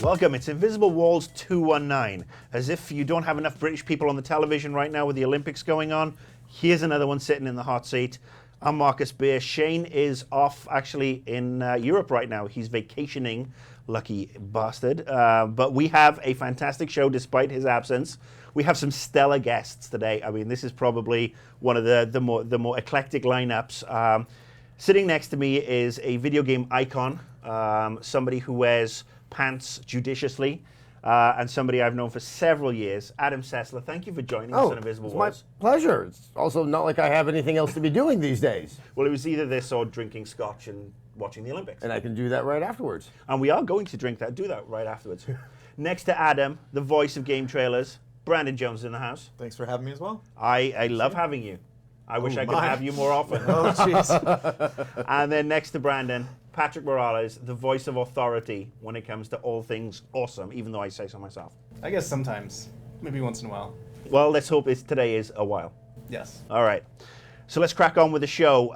Welcome, it's Invisible Walls 219. As if you don't have enough British people on the television right now with the Olympics going on, here's another one sitting in the hot seat. I'm Marcus Beer. Shane is off actually in Europe right now. He's vacationing, lucky bastard. But we have a fantastic show despite his absence. We have some stellar guests today. I mean, this is probably one of the more eclectic lineups. Sitting next to me is a video game icon, somebody who wears pants judiciously, and somebody I've known for several years, Adam Sessler. Thank you for joining us on Invisible Walls. My pleasure. It's also not like I have anything else to be doing these days. Well, it was either this or drinking scotch and watching the Olympics. And I can do that right afterwards. And we are going to do that right afterwards. Next to Adam, the voice of GameTrailers, Brandon Jones in the house. Thanks for having me as well. I love having you. I wish I could have you more often. Oh, jeez. And then next to Brandon, Patrick Morales, the voice of authority when it comes to all things awesome, even though I say so myself. I guess sometimes. Maybe once in a while. Well, let's hope today is a while. Yes. All right. So let's crack on with the show.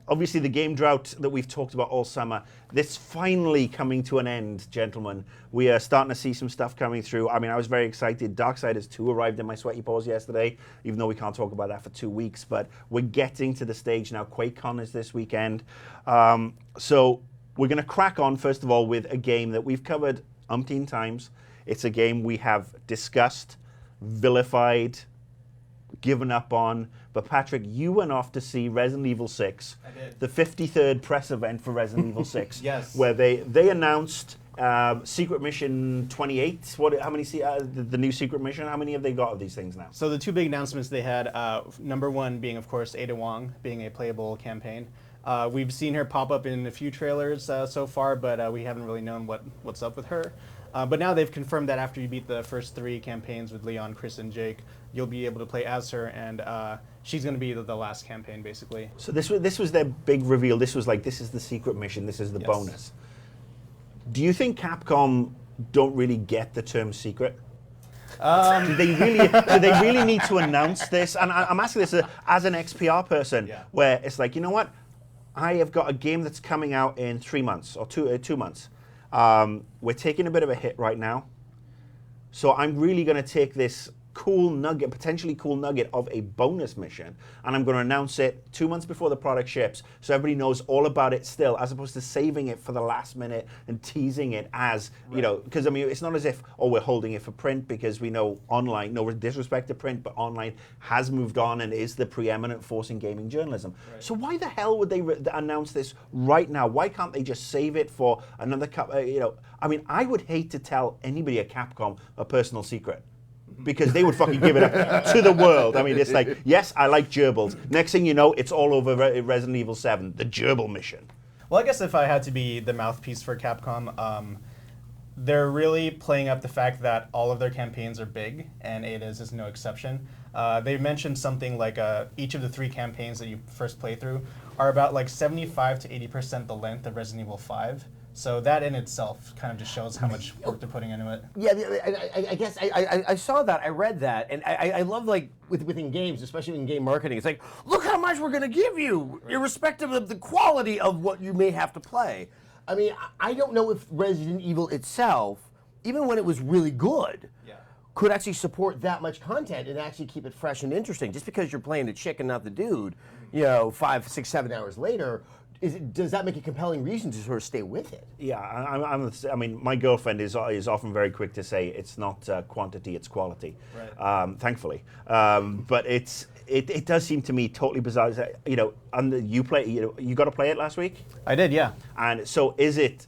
Obviously, the game drought that we've talked about all summer, this finally coming to an end, gentlemen. We are starting to see some stuff coming through. I mean, I was very excited. Darksiders 2 arrived in my sweaty paws yesterday, even though we can't talk about that for 2 weeks. But we're getting to the stage now. QuakeCon is this weekend. So we're going to crack on, first of all, with a game that we've covered umpteen times. It's a game we have discussed, vilified, given up on. But Patrick, you went off to see Resident Evil 6. I did. The 53rd press event for Resident Evil 6. Yes. Where they announced Secret Mission 28. How many, the new Secret Mission, how many have they got of these things now? So the two big announcements they had, number one being, of course, Ada Wong being a playable campaign. We've seen her pop up in a few trailers so far, but we haven't really known what's up with her. But now they've confirmed that after you beat the first 3 campaigns with Leon, Chris, and Jake, you'll be able to play as her, and she's going to be the last campaign, basically. So this was their big reveal. This was like, this is the secret mission. This is the bonus. Do you think Capcom don't really get the term secret? Do they really need to announce this? And I'm asking this as an XPR person, where it's like, you know what? I have got a game that's coming out in 3 months or 2 months. We're taking a bit of a hit right now. So I'm really going to take this potentially cool nugget of a bonus mission, and I'm going to announce it 2 months before the product ships, so everybody knows all about it still, as opposed to saving it for the last minute and teasing it as, you know, because I mean, it's not as if, oh, we're holding it for print, because we know online, no disrespect to print, but online has moved on and is the preeminent force in gaming journalism. Right. So why the hell would they announce this right now? Why can't they just save it for another couple, you know, I mean, I would hate to tell anybody at Capcom a personal secret, because they would fucking give it up to the world. I mean, it's like, yes, I like gerbils. Next thing you know, it's all over Resident Evil 7, the gerbil mission. Well, I guess if I had to be the mouthpiece for Capcom, they're really playing up the fact that all of their campaigns are big, and Ada's is no exception. They mentioned something like each of the 3 campaigns that you first play through are about like 75 to 80% the length of Resident Evil 5. So that in itself kind of just shows how much work they're putting into it. Yeah, I guess I saw that, I read that, and I love, like, within games, especially in game marketing, it's like, look how much we're going to give you, irrespective of the quality of what you may have to play. I mean, I don't know if Resident Evil itself, even when it was really good, could actually support that much content and actually keep it fresh and interesting. Just because you're playing the chick and not the dude, you know, 5, 6, 7 hours later, does that make a compelling reason to sort of stay with it? Yeah, I mean, my girlfriend is often very quick to say it's not quantity, it's quality. Right. Thankfully, but it does seem to me totally bizarre. You know, and you got to play it last week. I did, yeah. And so is it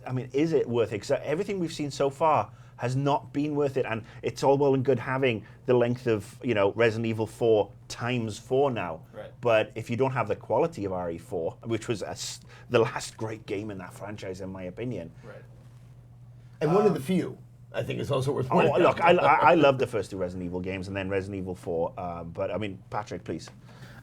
worth it? So everything we've seen so far has not been worth it, and it's all well and good having the length of, you know, Resident Evil 4 times 4 now. Right. But if you don't have the quality of RE4, which was the last great game in that franchise, in my opinion. Right. And one of the few, I think, is also worth pointing out. Look, I love the first 2 Resident Evil games, and then Resident Evil 4. But I mean, Patrick, please.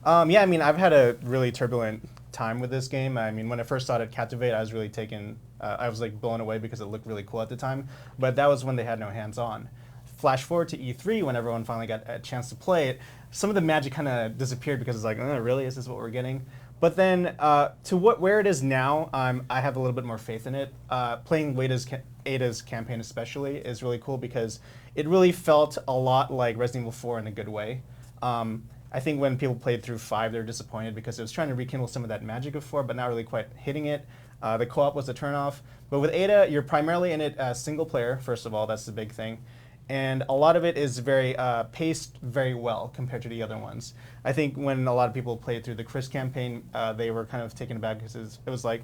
Yeah, I mean, I've had a really turbulent time with this game. I mean, when I first saw it at Captivate, I was really taken. I was like blown away because it looked really cool at the time. But that was when they had no hands-on. Flash forward to E3, when everyone finally got a chance to play it, some of the magic kind of disappeared because it's like, oh, really? Is this what we're getting? But then to where it is now, I have a little bit more faith in it. Playing Ada's campaign especially is really cool because it really felt a lot like Resident Evil 4 in a good way. I think when people played through 5, they were disappointed because it was trying to rekindle some of that magic of 4, but not really quite hitting it. The co-op was a turnoff. But with Ada, you're primarily in it single player, first of all. That's the big thing. And a lot of it is very paced very well compared to the other ones. I think when a lot of people played through the Chris campaign, they were kind of taken aback because it was like,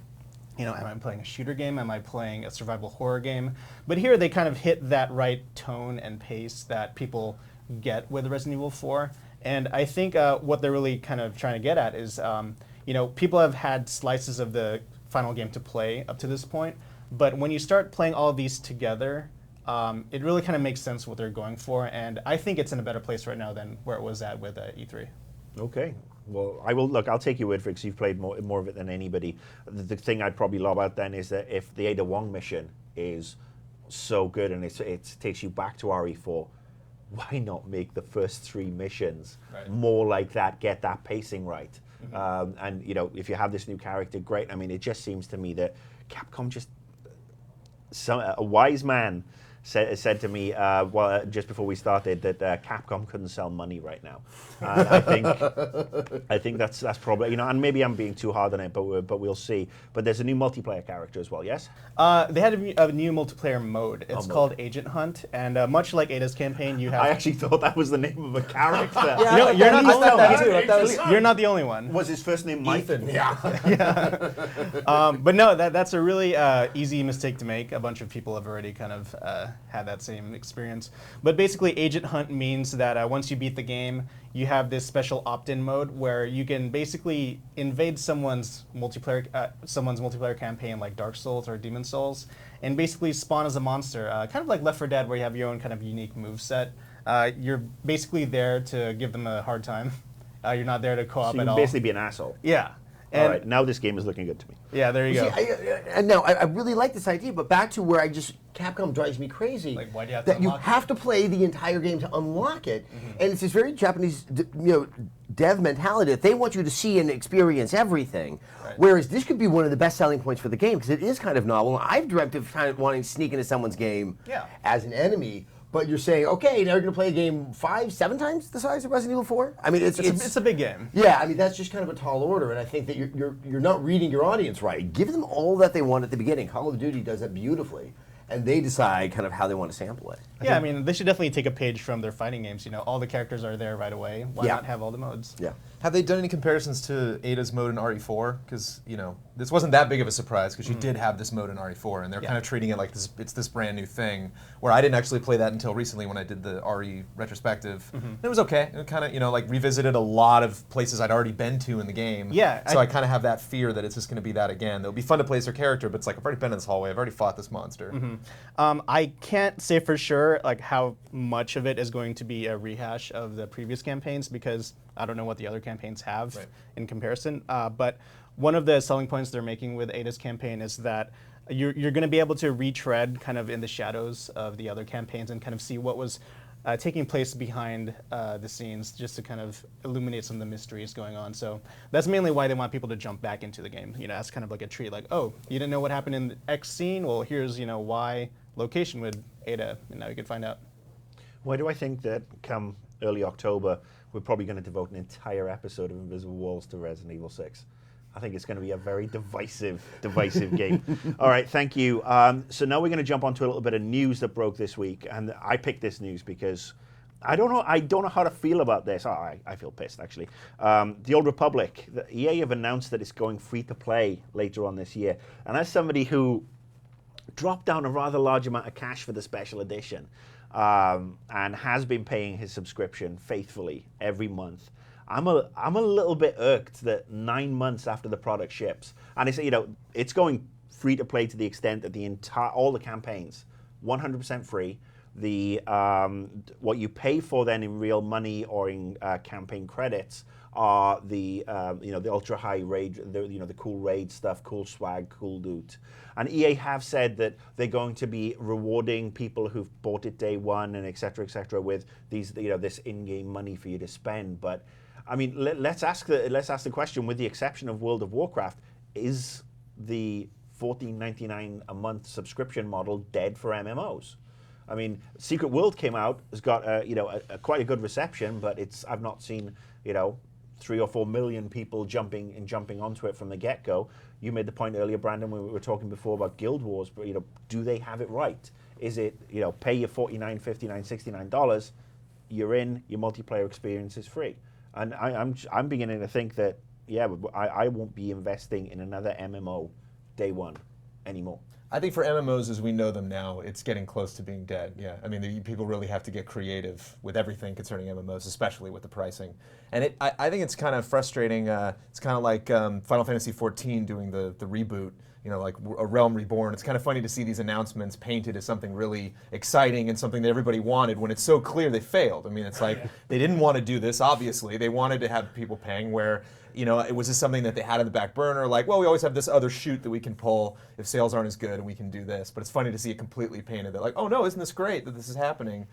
am I playing a shooter game? Am I playing a survival horror game? But here they kind of hit that right tone and pace that people get with Resident Evil 4. And I think what they're really kind of trying to get at is, people have had slices of the final game to play up to this point, but when you start playing all of these together, it really kind of makes sense what they're going for, and I think it's in a better place right now than where it was at with E3. Okay. Well, I'll take your word for it because you've played more of it than anybody. The thing I'd probably lob out then is that if the Ada Wong mission is so good and it takes you back to RE4, why not make the first 3 missions more like that, get that pacing right? Mm-hmm. And if you have this new character, great. I mean, it just seems to me that Capcom a wise man said to me just before we started that Capcom couldn't sell money right now. And I think that's probably, and maybe I'm being too hard on it, but we'll see. But there's a new multiplayer character as well, yes? They had a new multiplayer mode. It's called Agent Hunt, and much like Ada's campaign, you have. I actually thought that was the name of a character. You're not the only one. You're not the only one. Was his first name Mike? Ethan. Yeah. But no, that's a really easy mistake to make. A bunch of people have already kind of had that same experience. But basically, Agent Hunt means that once you beat the game, you have this special opt-in mode where you can basically invade someone's multiplayer campaign, like Dark Souls or Demon Souls, and basically spawn as a monster, kind of like Left 4 Dead, where you have your own kind of unique moveset. You're basically there to give them a hard time. You're not there to co-op So you at can all. basically be an asshole. Yeah. All right, now this game is looking good to me. Yeah, there you go. I really like this idea, but back to where Capcom drives me crazy. Like, why do you have to that you unlock have to play the entire game to unlock it, and it's this very Japanese, dev mentality that they want you to see and experience everything. Right. Whereas this could be one of the best selling points for the game because it is kind of novel. I've dreamt of kind of wanting to sneak into someone's game as an enemy. But you're saying, okay, now you're going to play a game 5, 7 times the size of Resident Evil 4? I mean, it's a big game. Yeah, I mean, that's just kind of a tall order, and I think that you're not reading your audience right. Give them all that they want at the beginning. Call of Duty does that beautifully, and they decide kind of how they want to sample it. Yeah, I mean, they should definitely take a page from their fighting games. All the characters are there right away. Why not have all the modes? Yeah. Have they done any comparisons to Ada's mode in RE4? Because, this wasn't that big of a surprise because you did have this mode in RE4, and they're kind of treating it like it's this brand new thing, where I didn't actually play that until recently when I did the RE retrospective. And it was okay. It kind of, revisited a lot of places I'd already been to in the game. Yeah. So I kind of have that fear that it's just going to be that again. It'll be fun to play as their character, but it's like, I've already been in this hallway. I've already fought this monster. I can't say for sure how much of it is going to be a rehash of the previous campaigns because I don't know what the other campaigns have in comparison. But one of the selling points they're making with Ada's campaign is that you're going to be able to retread kind of in the shadows of the other campaigns and kind of see what was taking place behind the scenes just to kind of illuminate some of the mysteries going on. So that's mainly why they want people to jump back into the game. As kind of like a treat, like, oh, you didn't know what happened in the X scene? Well, here's, Y location with Ada, and now you can find out. Why do I think that come early October, we're probably going to devote an entire episode of Invisible Walls to Resident Evil 6? I think it's going to be a very divisive game. All right, thank you. So now we're going to jump onto a little bit of news that broke this week, and I picked this news because I don't know how to feel about this. I feel pissed actually. The Old Republic, the EA have announced that it's going free to play later on this year, and as somebody who dropped down a rather large amount of cash for the special edition and has been paying his subscription faithfully every month, I'm a little bit irked that 9 months after the product ships, and it's going free to play to the extent that all the campaigns 100% free. The what you pay for then in real money or in campaign credits are the ultra high raid, the cool raid stuff, cool swag, cool loot. And EA have said that they're going to be rewarding people who've bought it day one and et cetera, with these this in-game money for you to spend. But I mean, let's ask the question. With the exception of World of Warcraft, is the $14.99 a month subscription model dead for MMOs? I mean, Secret World came out, has got quite a good reception, but I've not seen 3 or 4 million people jumping onto it from the get-go. You made the point earlier, Brandon, when we were talking before about Guild Wars, but do they have it right? Is it pay your $49, $59, $69, you're in, your multiplayer experience is free, and I'm beginning to think that I won't be investing in another MMO day one anymore. I think for MMOs as we know them now, it's getting close to being dead. Yeah, I mean, people really have to get creative with everything concerning MMOs, especially with the pricing. And I think it's kind of frustrating. It's kind of like Final Fantasy XIV doing the reboot. Like A Realm Reborn. It's kind of funny to see these announcements painted as something really exciting and something that everybody wanted when it's so clear they failed. I mean, it's like they didn't want to do this, obviously. They wanted to have people paying where, it was just something that they had in the back burner, like, well, we always have this other shoot that we can pull if sales aren't as good and we can do this. But it's funny to see it completely painted that, like, oh no, isn't this great that this is happening?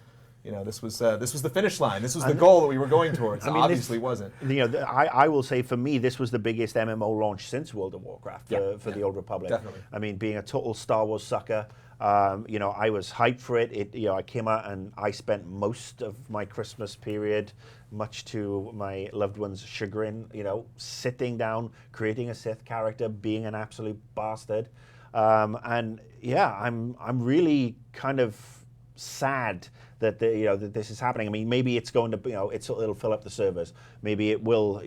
This was the finish line. This was the goal that we were going towards. Obviously wasn't. I will say for me, this was the biggest MMO launch since World of Warcraft for the Old Republic. Definitely. I mean, being a total Star Wars sucker, I was hyped for it. I came out and I spent most of my Christmas period, much to my loved one's chagrin, sitting down, creating a Sith character, being an absolute bastard, I'm really kind of sad that that this is happening. I mean, maybe it's going to it'll fill up the servers. Maybe it will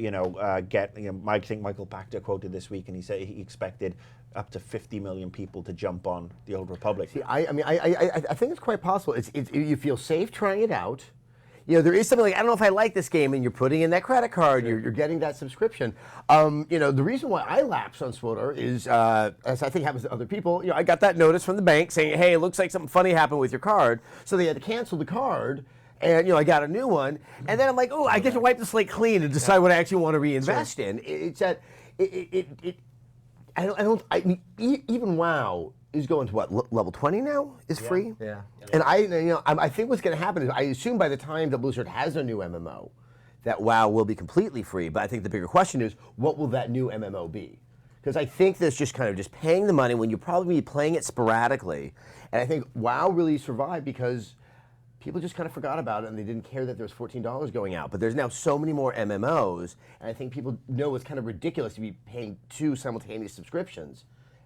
get I think Michael Pachter quoted this week, and he said he expected up to 50 million people to jump on the Old Republic. See, I think it's quite possible. It's you feel safe trying it out. There is something like, I don't know if I like this game, and you're putting in that credit card, you're getting that subscription. The reason why I lapsed on SWTOR is, as I think happens to other people, I got that notice from the bank saying, hey, it looks like something funny happened with your card. So they had to cancel the card, and I got a new one. And then I'm like, oh, I get to wipe the slate clean and decide what I actually want to reinvest in. It's that, even WoW is going to what, level 20 now is free? Yeah. And I think what's going to happen is, I assume by the time that Blizzard has a new MMO, that WoW will be completely free. But I think the bigger question is, what will that new MMO be? Because I think there's just kind of just paying the money when you probably be playing it sporadically. And I think WoW really survived because people just kind of forgot about it and they didn't care that there was $14 going out. But there's now so many more MMOs, and I think people know it's kind of ridiculous to be paying 2 simultaneous subscriptions.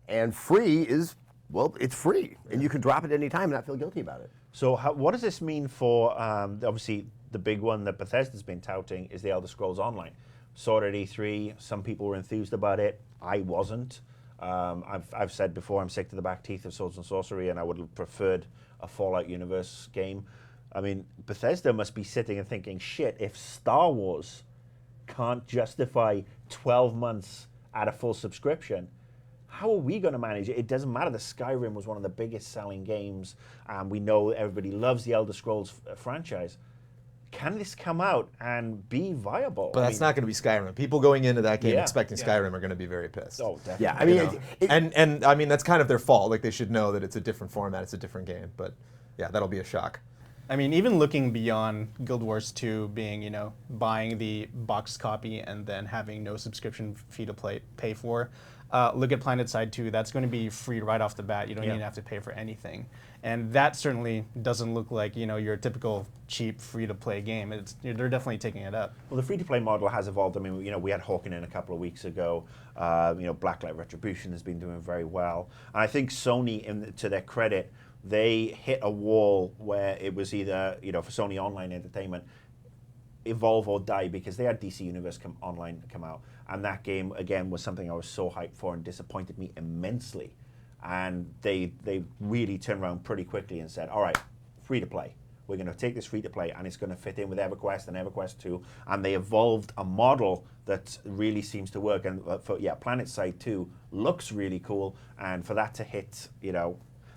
And free is, well, it's free, and you can drop it any time and not feel guilty about it. So what does this mean for, obviously, the big one that Bethesda's been touting is the Elder Scrolls Online. Saw it at E3, some people were enthused about it, I wasn't. I've said before, I'm sick to the back teeth of Swords and Sorcery, and I would have preferred a Fallout universe game. I mean, Bethesda must be sitting and thinking, shit, if Star Wars can't justify 12 months at a full subscription, how are we going to manage it? It doesn't matter that Skyrim was one of the biggest selling games, and we know everybody loves the Elder Scrolls franchise. Can this come out and be viable? But that's not going to be Skyrim. People going into that game expecting Skyrim are going to be very pissed. Oh, definitely. Yeah, I mean, and I mean, that's kind of their fault. Like, they should know that it's a different format, it's a different game. But yeah, that'll be a shock. I mean, even looking beyond Guild Wars 2 being, buying the boxed copy and then having no subscription fee to pay for, look at PlanetSide 2. That's going to be free right off the bat. You don't even have to pay for anything. And that certainly doesn't look like, your typical cheap free-to-play game. They're definitely taking it up. Well, the free-to-play model has evolved. I mean, we had Hawken in a couple of weeks ago. Blacklight Retribution has been doing very well. And I think Sony, to their credit, they hit a wall where it was either, for Sony Online Entertainment, evolve or die, because they had DC Universe Online come out. And that game, again, was something I was so hyped for and disappointed me immensely. And they really turned around pretty quickly and said, all right, free to play. We're going to take this free to play, and it's going to fit in with EverQuest and EverQuest 2. And they evolved a model that really seems to work. And PlanetSide 2 looks really cool. And for that to hit,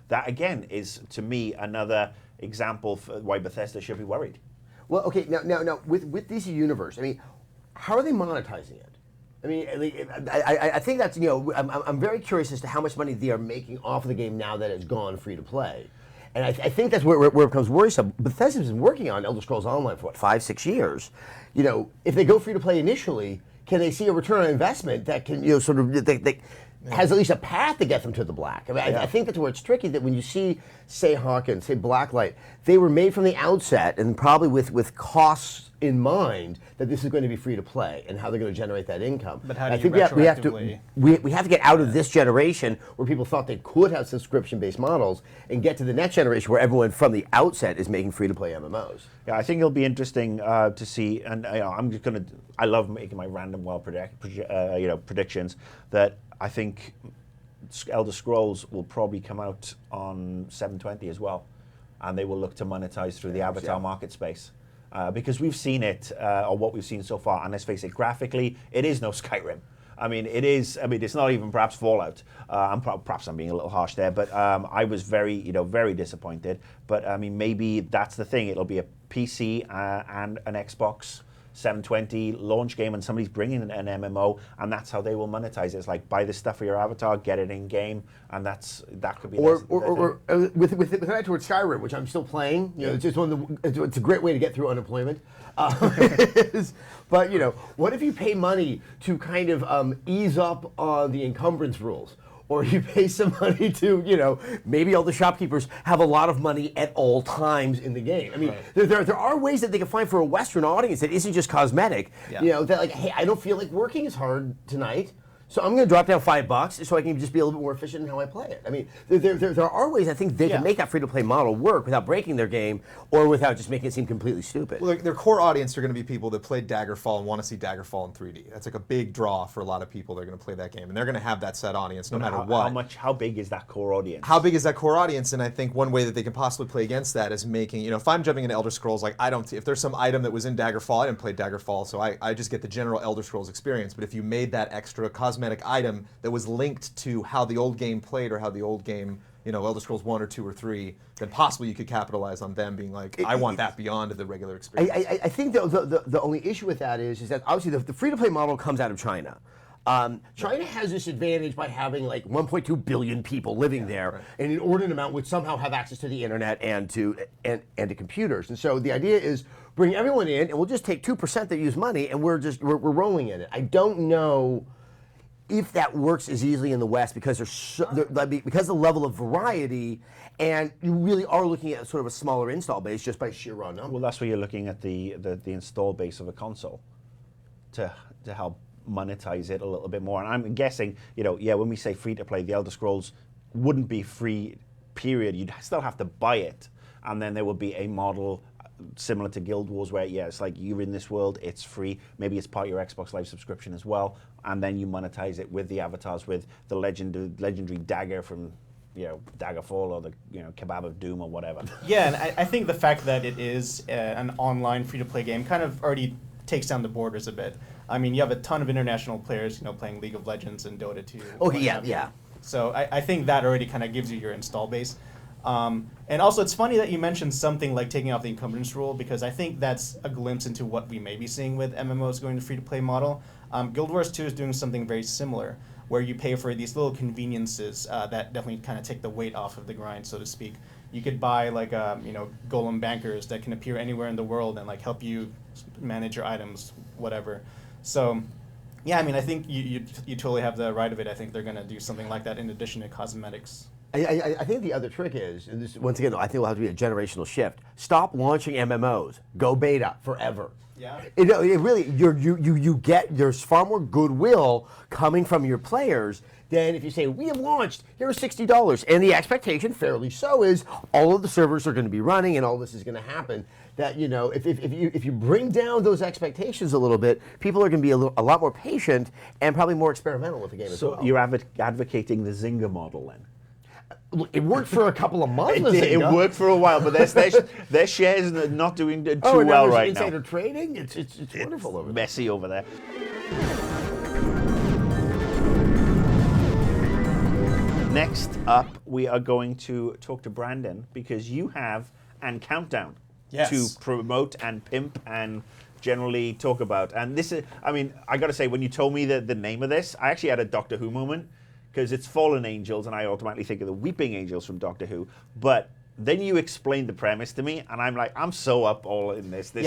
that again is, to me, another example for why Bethesda should be worried. Well, okay, now with DC Universe, I mean, how are they monetizing it? I mean, I think that's, I'm very curious as to how much money they are making off of the game now that it's gone free to play. And I think that's where it becomes worrisome. Bethesda's been working on Elder Scrolls Online for, what, 5-6 years? You know, if they go free to play initially, can they see a return on investment that can, you know, sort of, they has at least a path to get them to the black? I mean, I think that's where it's tricky, that when you see, say, Hawkins, say, Blacklight, they were made from the outset, and probably with costs in mind, that this is going to be free to play and how they're going to generate that income. But how do I you think we have to get out of this generation where people thought they could have subscription-based models and get to the next generation where everyone from the outset is making free-to-play MMOs. Yeah, I think it'll be interesting to see, and I'm just gonna. I love making my random predictions. That I think Elder Scrolls will probably come out on 720 as well, and they will look to monetize through the avatar market space. Because we've seen it, or what we've seen so far, and let's face it, graphically, it is no Skyrim. I mean, it is. I mean, it's not even perhaps Fallout. Perhaps I'm being a little harsh there, but I was very disappointed. But I mean, maybe that's the thing. It'll be a PC and an Xbox 720 launch game, and somebody's bringing an MMO, and that's how they will monetize it. It's like, buy this stuff for your avatar, get it in game, and that could be. Or with an eye towards Skyrim, which I'm still playing. You know, it's just it's a great way to get through unemployment. But you know, what if you pay money to kind of ease up on the encumbrance rules? Or you pay some money to, you know, maybe all the shopkeepers have a lot of money at all times in the game. I mean, there are ways that they can find for a Western audience that isn't just cosmetic. Yeah. You know, that like, hey, I don't feel like working as hard tonight, so I'm going to drop down $5 so I can just be a little bit more efficient in how I play it. I mean, there are ways I think they can make that free-to-play model work without breaking their game or without just making it seem completely stupid. Well, their core audience are going to be people that played Daggerfall and want to see Daggerfall in 3D. That's like a big draw for a lot of people that are going to play that game, and they're going to have that set audience no matter what. How big is that core audience? How big is that core audience? And I think one way that they can possibly play against that is making, you know, if I'm jumping into Elder Scrolls, like if there's some item that was in Daggerfall, I didn't play Daggerfall, so I just get the general Elder Scrolls experience. But if you made that extra cosmetic item that was linked to how the old game played, or how the old game, you know, Elder Scrolls 1 or 2 or 3, then possibly you could capitalize on them being like, I want that beyond the regular experience. I think the only issue with that is that obviously the free-to-play model comes out of China. China has this advantage by having like 1.2 billion people living there, and an inordinate amount would somehow have access to the internet and to computers. And so the idea is bring everyone in, and we'll just take 2% that use money, and we're rolling in it. I don't know if that works as easily in the West because because of the level of variety, and you really are looking at sort of a smaller install base just by sheer raw number. Well, that's where you're looking at the install base of a console to help monetize it a little bit more. And I'm guessing, you know, when we say free to play, the Elder Scrolls wouldn't be free, period. You'd still have to buy it, and then there would be a model similar to Guild Wars where it's like, you're in this world, it's free, maybe it's part of your Xbox Live subscription as well, and then you monetize it with the avatars, with the legendary dagger from, you know, Daggerfall, or the, you know, Kebab of Doom or whatever. Yeah, and I think the fact that it is an online free-to-play game kind of already takes down the borders a bit. I mean, you have a ton of international players, you know, playing League of Legends and Dota 2. Oh, yeah. So I think that already kind of gives you your install base. And also, it's funny that you mentioned something like taking off the encumbrance rule, because I think that's a glimpse into what we may be seeing with MMOs going to free-to-play model. Guild Wars 2 is doing something very similar, where you pay for these little conveniences that definitely kind of take the weight off of the grind, so to speak. You could buy like golem bankers that can appear anywhere in the world and like help you manage your items, whatever. So, yeah, I mean, I think you totally have the right of it. I think they're going to do something like that in addition to cosmetics. I think the other trick is, and this, once again, I think will have to be a generational shift. Stop launching MMOs. Go beta forever. Yeah. It really, there's far more goodwill coming from your players than if you say, we have launched, here's $60. And the expectation, fairly so, is all of the servers are going to be running and all this is going to happen. That, you know, if you bring down those expectations a little bit, people are going to be a lot more patient and probably more experimental with the game as well. So you're advocating the Zynga model then? It worked for a couple of months. It worked for a while, but their shares are not doing too well right now. Insider trading, it's wonderful over there. Messy over there. Next up, we are going to talk to Brandon, because you have an countdown to promote and pimp and generally talk about. And this is, I mean, I got to say, when you told me the name of this, I actually had a Doctor Who moment, because it's Fallen Angels, and I automatically think of the Weeping Angels from Doctor Who. But Then you explained the premise to me, and I'm like, I'm so up all in this. This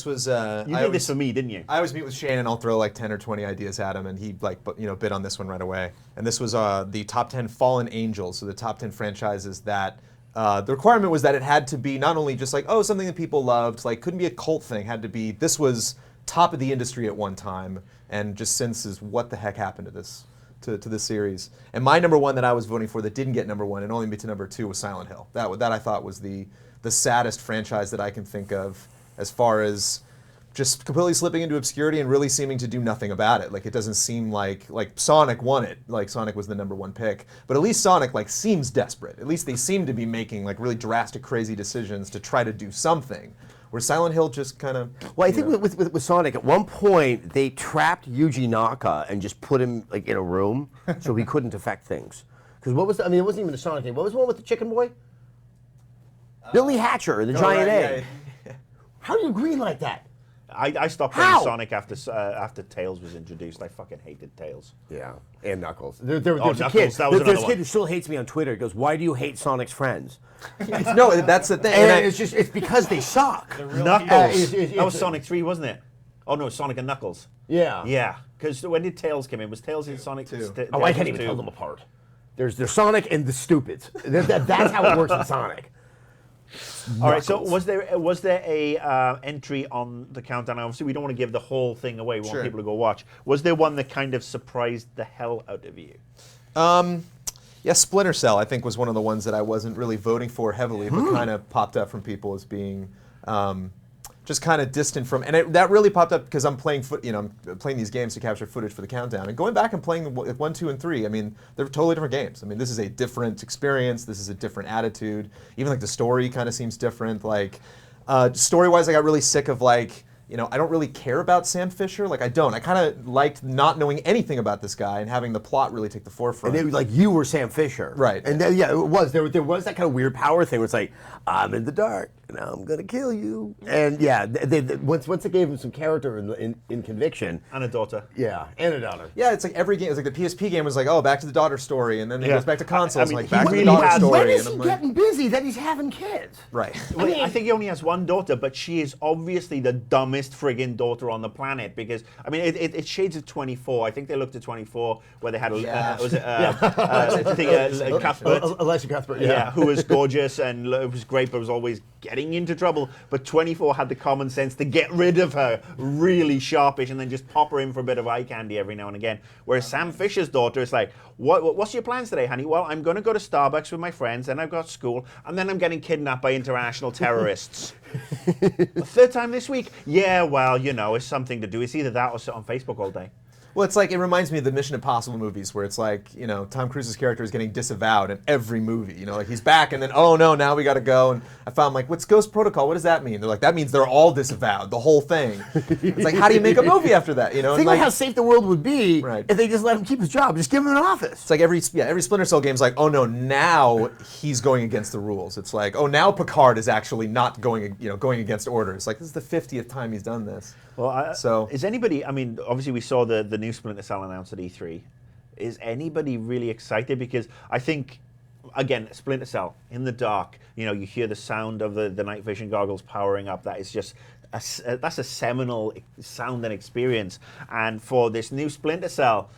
was. You did this for me, didn't you? I always meet with Shane, and I'll throw like 10 or 20 ideas at him, and he bid on this one right away. And this was the top 10 fallen angels, so the top 10 franchises that. The requirement was that it had to be not only just like, oh, something that people loved, like couldn't be a cult thing, had to be, this was top of the industry at one time, and just since is what the heck happened to this to this series. And my number one that I was voting for that didn't get number one and only made to number two was Silent Hill. That I thought was the saddest franchise that I can think of as far as just completely slipping into obscurity and really seeming to do nothing about it. Like, it doesn't seem like Sonic won it. Like, Sonic was the number one pick. But at least Sonic, like, seems desperate. At least they seem to be making, like, really drastic, crazy decisions to try to do something. Where Silent Hill just kind of... Well, I think with Sonic, at one point, they trapped Yuji Naka and just put him, like, in a room so he couldn't affect things. Because what was it wasn't even a Sonic thing. What was the one with the chicken boy? Billy Hatcher, the giant egg. Yeah. How do you agree like that? I stopped playing Sonic after Tails was introduced. I fucking hated Tails. Yeah, and Knuckles. There's a Knuckles, kid. that was There's another a kid who still hates me on Twitter. He goes, "Why do you hate Sonic's friends?" No, that's the thing. And it's because they suck. Knuckles. That was Sonic 3, wasn't it? Oh no, Sonic and Knuckles. Yeah. Yeah. Because when did Tails come in? Was Tails in Sonic 2? Oh, I can't even tell them apart. There's Sonic and the Stupids. That's how it works in Sonic. All right. So was there a entry on the countdown? Obviously, we don't want to give the whole thing away. We want people to go watch. Was there one that kind of surprised the hell out of you? Yeah, Splinter Cell, I think, was one of the ones that I wasn't really voting for heavily, but kind of popped up from people as being just kind of distant from. And that really popped up because I'm playing I'm playing these games to capture footage for the countdown, and going back and playing 1, 2, and 3. I mean, they're totally different games. I mean, this is a different experience. This is a different attitude. Even like the story kind of seems different. Like story-wise, I got really sick of like. I don't really care about Sam Fisher. Like, I don't. I kind of liked not knowing anything about this guy and having the plot really take the forefront. And like, you were Sam Fisher. Right. And then, it was. There was that kind of weird power thing where it's like, I'm in the dark, and I'm going to kill you. And yeah, once they gave him some character in Conviction. And a daughter. Yeah, and a daughter. Yeah, it's like every game. It's like the PSP game was like, oh, back to the daughter story. And then it goes back to consoles. I mean, like, back to the really daughter story. When is he getting busy that he's having kids? Right. I think he only has one daughter, but she is obviously the dumbest friggin' daughter on the planet, because I mean it shades of 24. I think they looked at 24 where they had Cuthbert, Elisha Cuthbert, who was gorgeous and it was great, but was always getting into trouble. But 24 had the common sense to get rid of her really sharpish and then just pop her in for a bit of eye candy every now and again. Whereas Sam Fisher's daughter is like, what's your plans today, honey? Well, I'm going to go to Starbucks with my friends, then I've got school, and then I'm getting kidnapped by international terrorists. The third time this week? Yeah, well, it's something to do. It's either that or sit on Facebook all day. Well, it's like, it reminds me of the Mission Impossible movies where it's like, Tom Cruise's character is getting disavowed in every movie. Like, he's back and then, oh no, now we got to go. And I found like, what's Ghost Protocol? What does that mean? They're like, that means they're all disavowed, the whole thing. It's like, how do you make a movie after that? Think about how safe the world would be Right. if they just let him keep his job. Just give him an office. It's like every Splinter Cell game's like, oh no, now he's going against the rules. It's like, oh, now Picard is actually not going against orders. Like, this is the 50th time he's done this. Well, is anybody, I mean, obviously we saw the new Splinter Cell announced at E3. Is anybody really excited? Because I think, again, Splinter Cell, in the dark, you hear the sound of the night vision goggles powering up. That is just, that's a seminal sound and experience. And for this new Splinter Cell,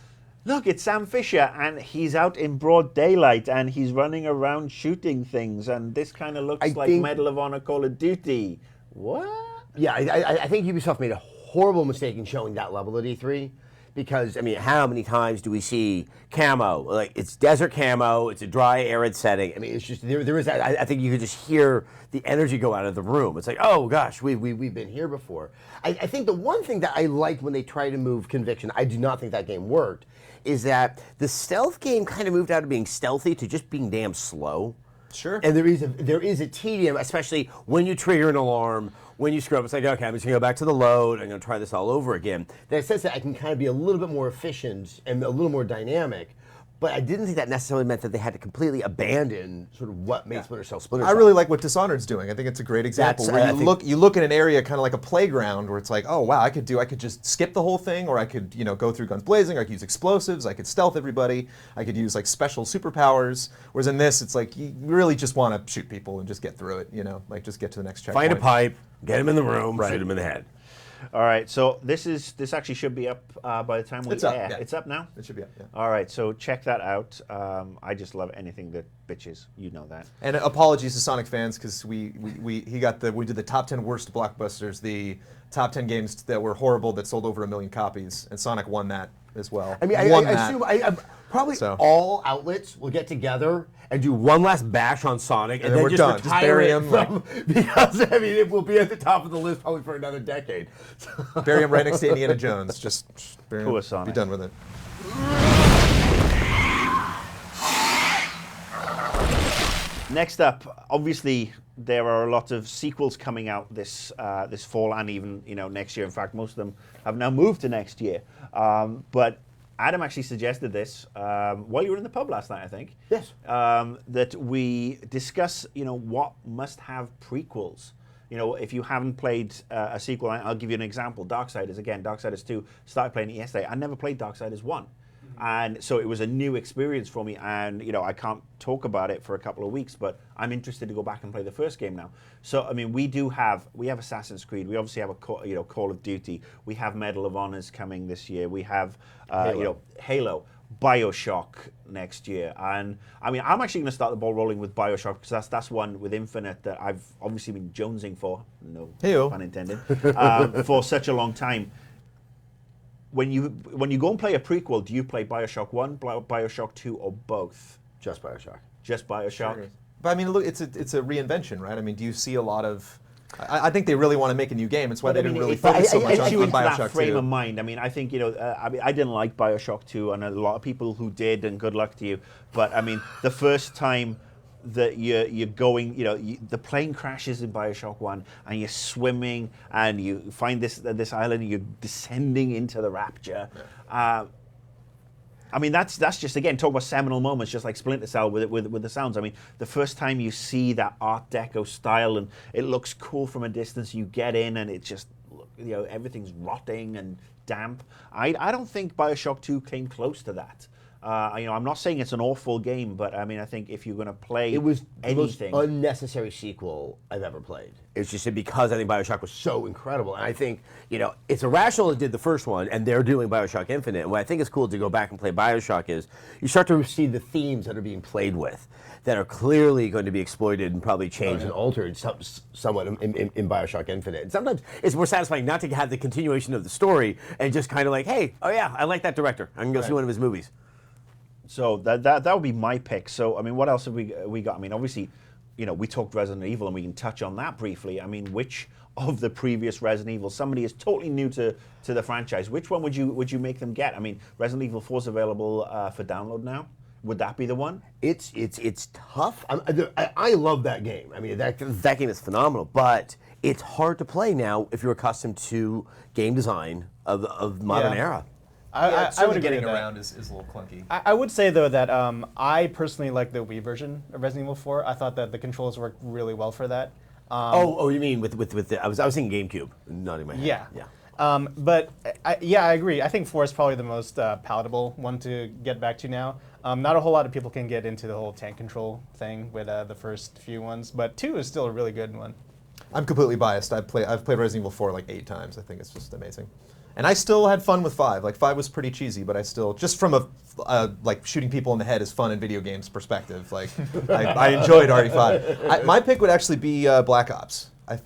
look, it's Sam Fisher, and he's out in broad daylight, and he's running around shooting things, and this kind of looks like Medal of Honor Call of Duty. What? Yeah, I think Ubisoft made a horrible mistake in showing that level at E3, because, I mean, how many times do we see camo? Like, it's desert camo, it's a dry, arid setting. I mean, it's just, there is that, I think you could just hear the energy go out of the room. It's like, oh gosh, we've been here before. I think the one thing that I liked when they tried to move Conviction, I do not think that game worked, is that the stealth game kind of moved out of being stealthy to just being damn slow. Sure. And there is a tedium, especially when you trigger an alarm, when you screw up. It's like, okay, I'm just going to go back to the load. I'm going to try this all over again. That sense that I can kind of be a little bit more efficient and a little more dynamic. but I didn't think that necessarily meant that they had to completely abandon sort of what made Splinter Cell Splinter I Cell. really like what Dishonored's doing. I think it's a great example That's- where you look at an area kind of like a playground where it's like, oh wow, I could just skip the whole thing, or I could go through guns blazing, or I could use explosives, I could stealth everybody, I could use like special superpowers. Whereas in this, it's like you really just want to shoot people and just get through it, like just get to the next checkpoint. Find a pipe, get him in the room, shoot him in the head. All right, so this actually should be up by the time we It's up, air. yeah. It's up now? It should be up, yeah. All right, so check that out. I just love anything that bitches. You know that. And apologies to Sonic fans because we did the top 10 worst blockbusters, the top 10 games that were horrible that sold over 1 million copies, and Sonic won that as well. I mean, I assume probably all outlets will get together and do one last bash on Sonic, and then we're just done. retire Just bury it him, from, because I mean it will be at the top of the list probably for another decade. Bury him right next to Indiana Jones. Just bury him. Poor Sonic. Be done with it. Next up, obviously, there are a lot of sequels coming out this fall and even next year. In fact, most of them have now moved to next year. But Adam actually suggested this while you were in the pub last night, I think. Yes. That we discuss, what must have prequels. If you haven't played a sequel, I'll give you an example. Darksiders 2, started playing it yesterday. I never played Darksiders 1. And so it was a new experience for me, and I can't talk about it for a couple of weeks, but I'm interested to go back and play the first game now. So I mean, we have Assassin's Creed, we obviously have a Call of Duty, we have Medal of Honors coming this year, we have Halo, BioShock next year, and I mean, I'm actually going to start the ball rolling with BioShock because that's one with Infinite that I've obviously been jonesing for, no pun intended, for such a long time. When you go and play a prequel, do you play BioShock 1, BioShock 2, or both? Just BioShock. Just BioShock? Sure. But I mean, look, it's a reinvention, right? I mean, do you see a lot of... I think they really want to make a new game. It's why they didn't really focus so much on BioShock 2. That frame of mind. I mean, I think, I didn't like BioShock 2, and a lot of people who did, and good luck to you. But, I mean, the first time that you're going, the plane crashes in BioShock 1, and you're swimming, and you find this island, and you're descending into the Rapture. Yeah. I mean, that's just, again, talk about seminal moments, just like Splinter Cell with the sounds. I mean, the first time you see that Art Deco style, and it looks cool from a distance, you get in, and it just, everything's rotting and damp. I don't think BioShock 2 came close to that. I'm not saying it's an awful game, but I mean, I think if you're going to play it was anything, the most unnecessary sequel I've ever played. It's just because I think BioShock was so incredible, and I think it's irrational that did the first one, and they're doing BioShock Infinite. And what I think is cool to go back and play BioShock is you start to see the themes that are being played with, that are clearly going to be exploited and probably changed and altered somewhat in BioShock Infinite. And sometimes it's more satisfying not to have the continuation of the story and just kind of like, hey, oh yeah, I like that director. I'm going to go see one of his movies. So that would be my pick. So I mean, what else have we got? I mean, obviously, we talked Resident Evil, and we can touch on that briefly. I mean, which of the previous Resident Evil, somebody is totally new to the franchise, which one would you make them get? I mean, Resident Evil 4 is available for download now. Would that be the one? It's tough. I love that game. I mean, that game is phenomenal, but it's hard to play now if you're accustomed to game design of modern era. I would agree getting with that. around is a little clunky. I would say, though, that I personally like the Wii version of Resident Evil 4. I thought that the controls worked really well for that. You mean with the... I was thinking GameCube, not in my head. Yeah. But I agree. I think 4 is probably the most palatable one to get back to now. Not a whole lot of people can get into the whole tank control thing with the first few ones, but 2 is still a really good one. I'm completely biased. I've played Resident Evil 4 like 8 times. I think it's just amazing. And I still had fun with 5. Like 5 was pretty cheesy, but I still, just from a like shooting people in the head is fun in video games perspective. Like I enjoyed RE5. My pick would actually be Black Ops. I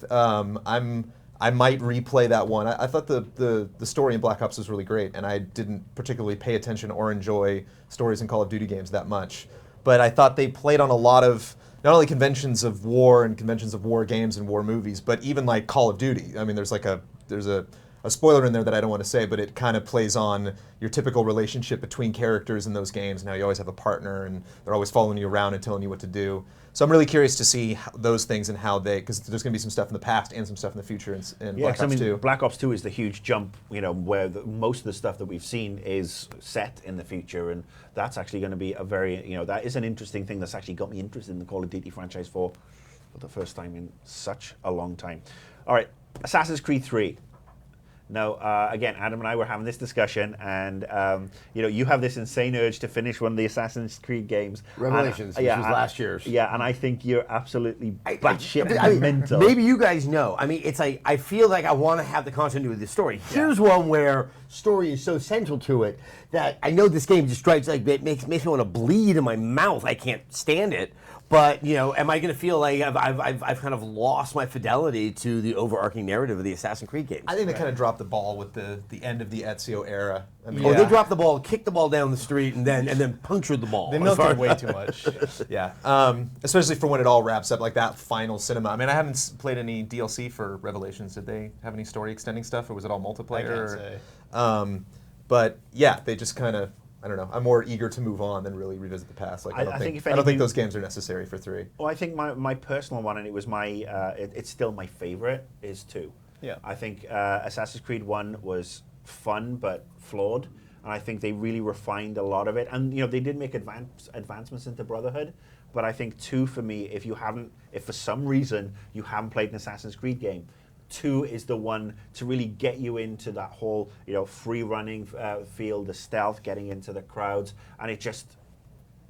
might replay that one. I thought the story in Black Ops was really great, and I didn't particularly pay attention or enjoy stories in Call of Duty games that much. But I thought they played on a lot of not only conventions of war and conventions of war games and war movies, but even like Call of Duty. I mean, there's a a spoiler in there that I don't want to say, but it kind of plays on your typical relationship between characters in those games, and how you always have a partner, and they're always following you around and telling you what to do. So I'm really curious to see those things and how they, because there's going to be some stuff in the past and some stuff in the future in Black Ops 2. Black Ops 2 is the huge jump, where most of the stuff that we've seen is set in the future, and that's actually going to be a very, that is an interesting thing that's actually got me interested in the Call of Duty franchise for the first time in such a long time. All right, Assassin's Creed 3. Now, again, Adam and I were having this discussion, and you have this insane urge to finish one of the Assassin's Creed games. Revelations, which was last year's. Yeah, and I think you're absolutely batshit mental. Maybe you guys know. I mean, it's like, I feel like I want to have the continuity of the story. Here's one where story is so central to it that I know this game just strikes, like, it makes me want to bleed in my mouth. I can't stand it. But, am I going to feel like I've kind of lost my fidelity to the overarching narrative of the Assassin's Creed games? I think they kind of dropped the ball with the end of the Ezio era. I mean, they dropped the ball, kicked the ball down the street, and then punctured the ball. They milked it way too much. Especially for when it all wraps up, like that final cinema. I mean, I haven't played any DLC for Revelations. Did they have any story extending stuff, or was it all multiplayer? I can't say. But yeah, they just kind of, I don't know. I'm more eager to move on than really revisit the past. Like I don't think those games are necessary for 3. Well, I think my personal one, and it was it's still my favorite, is 2. Yeah. I think Assassin's Creed 1 was fun but flawed, and I think they really refined a lot of it. And they did make advancements into Brotherhood, but I think 2 for me, if for some reason you haven't played an Assassin's Creed game, 2 is the one to really get you into that whole, free running feel, the stealth, getting into the crowds, and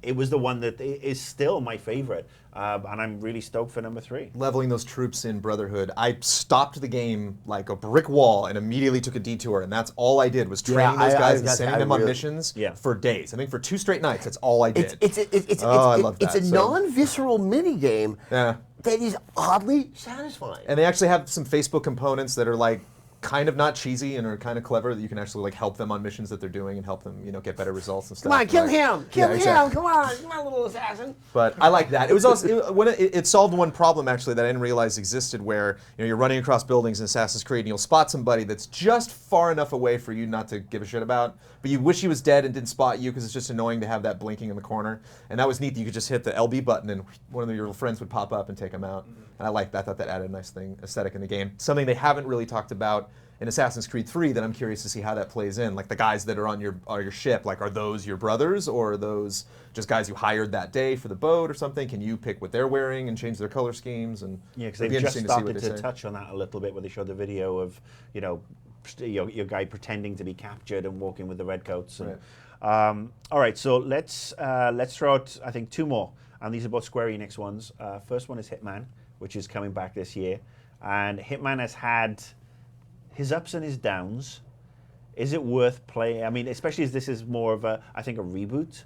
it was the one that is still my favorite, and I'm really stoked for number 3. Leveling those troops in Brotherhood, I stopped the game like a brick wall and immediately took a detour, and that's all I did was training those guys and sending them on missions for days. I think for 2 straight nights, that's all I did. I love that. It's a non-visceral mini game. Yeah. That is oddly satisfying. And they actually have some Facebook components that are like kind of not cheesy and are kind of clever, that you can actually like help them on missions that they're doing and help them, get better results and stuff. Come on, kill him! Kill him! Come on, little assassin! But I like that. It was also it solved one problem actually that I didn't realize existed, where you're running across buildings in Assassin's Creed and you'll spot somebody that's just far enough away for you not to give a shit about, but you wish he was dead and didn't spot you because it's just annoying to have that blinking in the corner. And that was neat that you could just hit the LB button and one of your friends would pop up and take him out. And I liked that. I thought that added a nice aesthetic in the game. Something they haven't really talked about in Assassin's Creed 3 that I'm curious to see how that plays in. Like the guys that are on your ship, like are those your brothers, or are those just guys you hired that day for the boat or something? Can you pick what they're wearing and change their color schemes? And because they've just started to touch on that a little bit, where they showed the video of your guy pretending to be captured and walking with the redcoats. And, all right, so let's throw out, I think, 2 more, and these are both Square Enix ones. First one is Hitman, which is coming back this year, and Hitman has had his ups and his downs. Is it worth playing? I mean, especially as this is more of a reboot.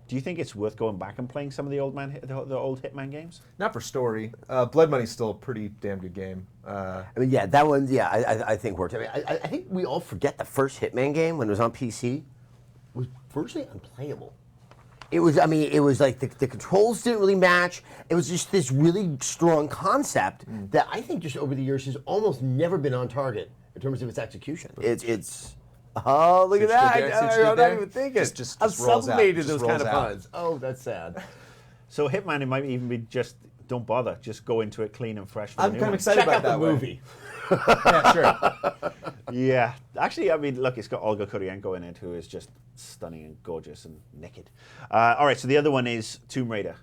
Do you think it's worth going back and playing some of the old Hitman games? Not for story. Blood Money's still a pretty damn good game. I mean, yeah, that one, I think worked. I mean, I think we all forget the first Hitman game when it was on PC was virtually unplayable. It was like the controls didn't really match. It was just this really strong concept that I think just over the years has almost never been on target in terms of its execution. It's oh, look at that! I'm not even thinking. I've sublimated those kind of puns. Oh, that's sad. So Hitman, it might even be just don't bother. Just go into it clean and fresh. I'm kind of excited about that movie. Yeah, sure. Yeah, actually, I mean, look, it's got Olga Kurylenko in it, who is just stunning and gorgeous and naked. All right, so the other one is Tomb Raider.